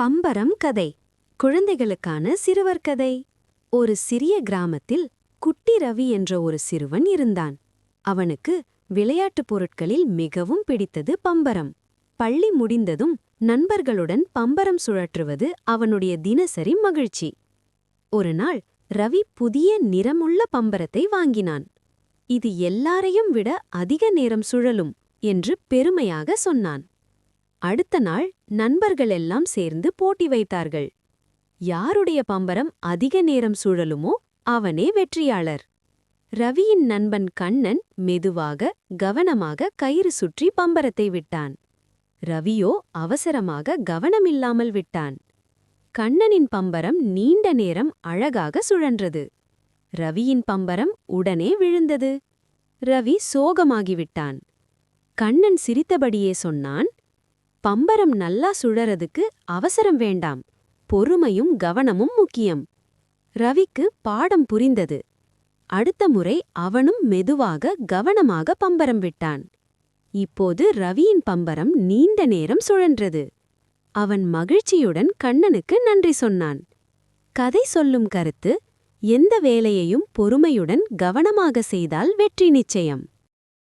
பம்பரம் கதை. குழந்தைகளுக்கான சிறுவர் கதை. ஒரு சிறிய கிராமத்தில் குட்டி ரவி என்ற ஒரு சிறுவன் இருந்தான். அவனுக்கு விளையாட்டுப் பொருட்களில் மிகவும் பிடித்தது பம்பரம். பள்ளி முடிந்ததும் நண்பர்களுடன் பம்பரம் சுழற்றுவது அவனுடைய தினசரி மகிழ்ச்சி. ஒருநாள் ரவி புதிய நிறமுள்ள பம்பரத்தை வாங்கினான். இது எல்லாரையும் விட அதிக நேரம் சுழலும் என்று பெருமையாக சொன்னான். அடுத்த நாள் நண்பர்கள் எல்லாம் சேர்ந்து போட்டி வைத்தார்கள். யாருடைய பம்பரம் அதிக நேரம் சுழலுமோ அவனே வெற்றியாளர். ரவியின் நண்பன் கண்ணன் மெதுவாக கவனமாக கயிறு சுற்றி பம்பரத்தை விட்டான். ரவியோ அவசரமாக கவனமில்லாமல் விட்டான். கண்ணனின் பம்பரம் நீண்ட நேரம் அழகாக சுழன்றது. ரவியின் பம்பரம் உடனே விழுந்தது. ரவி சோகமாகிவிட்டான். கண்ணன் சிரித்தபடியே சொன்னான், பம்பரம் நல்லா சுழறதுக்கு அவசரம் வேண்டாம், பொறுமையும் கவனமும் முக்கியம். ரவிக்கு பாடம் புரிந்தது. அடுத்த முறை அவனும் மெதுவாக கவனமாக பம்பரம் விட்டான். இப்போது ரவியின் பம்பரம் நீண்ட நேரம் சுழன்றது. அவன் மகிழ்ச்சியுடன் கண்ணனுக்கு நன்றி சொன்னான். கதை சொல்லும் கருத்து: எந்த வேலையையும் பொறுமையுடன் கவனமாக செய்தால் வெற்றி நிச்சயம்.